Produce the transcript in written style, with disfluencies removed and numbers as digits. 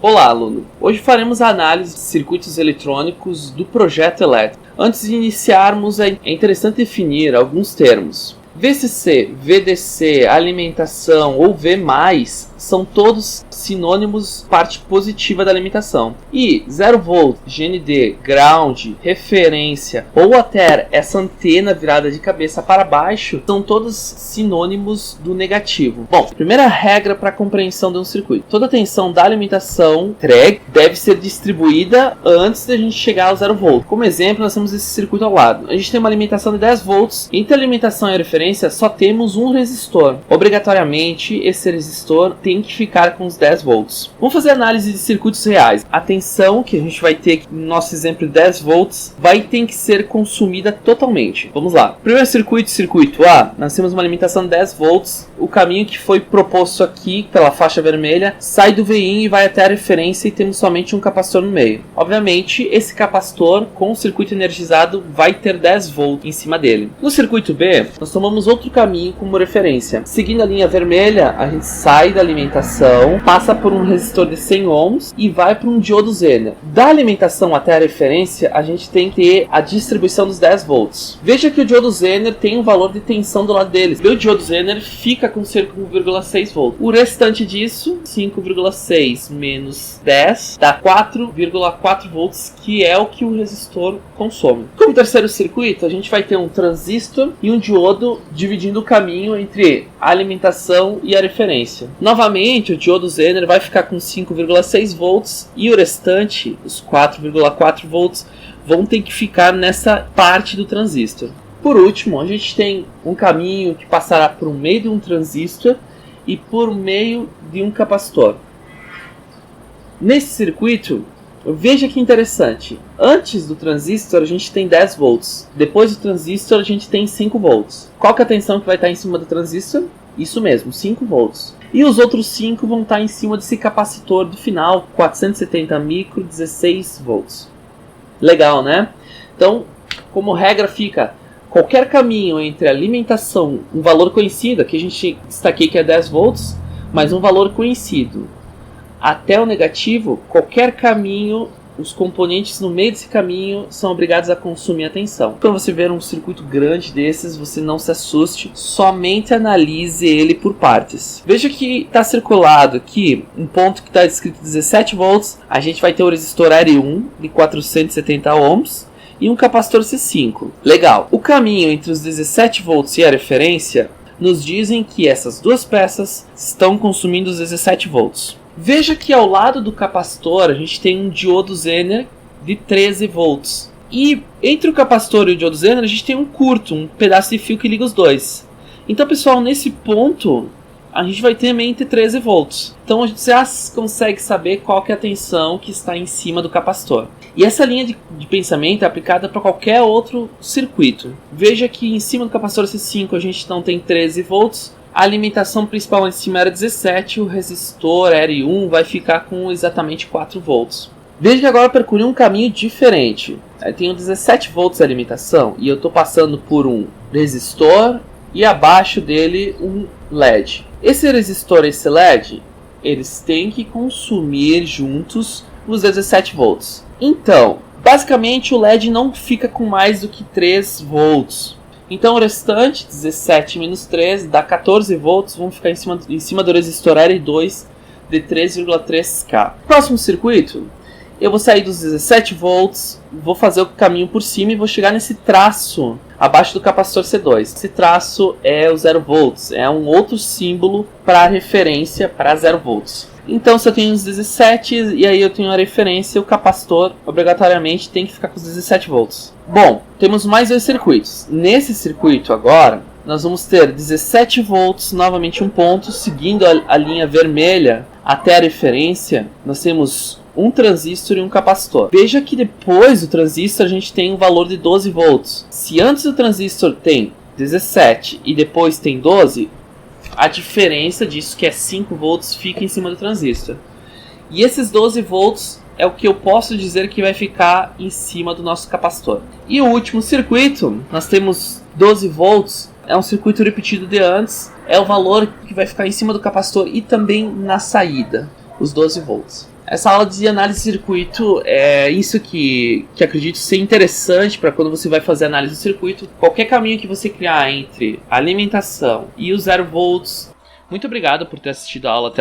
Olá, aluno! Hoje faremos a análise de circuitos eletrônicos do projeto elétrico. Antes de iniciarmos, é interessante definir alguns termos. VCC, VDC, alimentação ou V+, são todos sinônimos parte positiva da alimentação. E 0V, GND, ground, referência ou até essa antena virada de cabeça para baixo são todos sinônimos do negativo. Bom, primeira regra para a compreensão de um circuito. Toda a tensão da alimentação deve ser distribuída antes da gente chegar ao 0V. Como exemplo, nós temos esse circuito ao lado. A gente tem uma alimentação de 10 volts. Entre a alimentação e a referência só temos um resistor. Obrigatoriamente, esse resistor tem que ficar com os 10 volts. Vamos fazer análise de circuitos reais. A tensão que a gente vai ter aqui no nosso exemplo de 10 volts vai ter que ser consumida totalmente. Vamos lá. Primeiro circuito A, nós temos uma alimentação de 10 volts. O caminho que foi proposto aqui pela faixa vermelha sai do VIN e vai até a referência e temos somente um capacitor no meio. Obviamente, esse capacitor com o circuito energizado vai ter 10 volts em cima dele. No circuito B, nós tomamos outro caminho como referência. Seguindo a linha vermelha, a gente sai da alimentação, passa por um resistor de 100 ohms e vai para um diodo Zener. Da alimentação até a referência, a gente tem que ter a distribuição dos 10 volts. Veja que o diodo Zener tem um valor de tensão do lado dele. O diodo Zener fica com cerca de 1,6 volts. O restante disso, 5,6 menos 10, dá 4,4 volts, que é o que o resistor consome. Como terceiro circuito, a gente vai ter um transistor e um diodo dividindo o caminho entre a alimentação e a referência. Novamente, o diodo Zener vai ficar com 5,6 volts e o restante, os 4,4 volts, vão ter que ficar nessa parte do transistor. Por último, a gente tem um caminho que passará por meio de um transistor e por meio de um capacitor. Nesse circuito, veja que interessante. Antes do transistor a gente tem 10 volts. Depois do transistor a gente tem 5 volts. Qual que é a tensão que vai estar em cima do transistor? Isso mesmo, 5 volts. E os outros 5 vão estar em cima desse capacitor do final, 470 micro, 16 volts. Legal, né? Então, como regra fica, qualquer caminho entre a alimentação, um valor conhecido, aqui a gente destaquei que é 10 volts, mas um valor conhecido, até o negativo, qualquer caminho, os componentes no meio desse caminho são obrigados a consumir a tensão. Quando você ver um circuito grande desses, você não se assuste, somente analise ele por partes. Veja que está circulado aqui um ponto que está escrito 17 volts, a gente vai ter o resistor R1 de 470 ohms e um capacitor C5. Legal. O caminho entre os 17 volts e a referência nos dizem que essas duas peças estão consumindo os 17 volts. Veja que ao lado do capacitor a gente tem um diodo Zener de 13 volts. E entre o capacitor e o diodo Zener a gente tem um curto, um pedaço de fio que liga os dois. Então, pessoal, nesse ponto a gente vai ter mente 13 volts. Então a gente já consegue saber qual que é a tensão que está em cima do capacitor. E essa linha de pensamento é aplicada para qualquer outro circuito. Veja que em cima do capacitor C5 a gente não tem 13 volts. A alimentação principal em cima era 17, o resistor R1 vai ficar com exatamente 4 volts. Veja que agora eu percorri um caminho diferente. Eu tenho 17 volts de alimentação e eu estou passando por um resistor e abaixo dele um LED. Esse resistor e esse LED, eles têm que consumir juntos os 17 volts. Então, basicamente o LED não fica com mais do que 3 volts. Então o restante, 17 menos 13, dá 14 volts, vão ficar em cima do resistor R2 de 3,3K. Próximo circuito, eu vou sair dos 17 volts, vou fazer o caminho por cima e vou chegar nesse traço abaixo do capacitor C2. Esse traço é o 0 volts, é um outro símbolo para a referência para 0 volts. Então, se eu tenho os 17 e aí eu tenho a referência, o capacitor obrigatoriamente tem que ficar com os 17 volts. Bom, temos mais dois circuitos. Nesse circuito agora, nós vamos ter 17 volts, novamente um ponto, seguindo a linha vermelha até a referência, nós temos um transistor e um capacitor. Veja que depois do transistor a gente tem um valor de 12 volts. Se antes do transistor tem 17 e depois tem 12, a diferença disso, que é 5 volts, fica em cima do transistor. E esses 12 volts é o que eu posso dizer que vai ficar em cima do nosso capacitor. E o último circuito, nós temos 12 volts, é um circuito repetido de antes, é o valor que vai ficar em cima do capacitor e também na saída, os 12 volts. Essa aula de análise de circuito é isso que acredito ser interessante para quando você vai fazer análise de circuito. Qualquer caminho que você criar entre a alimentação e o 0 volts. Muito obrigado por ter assistido a aula até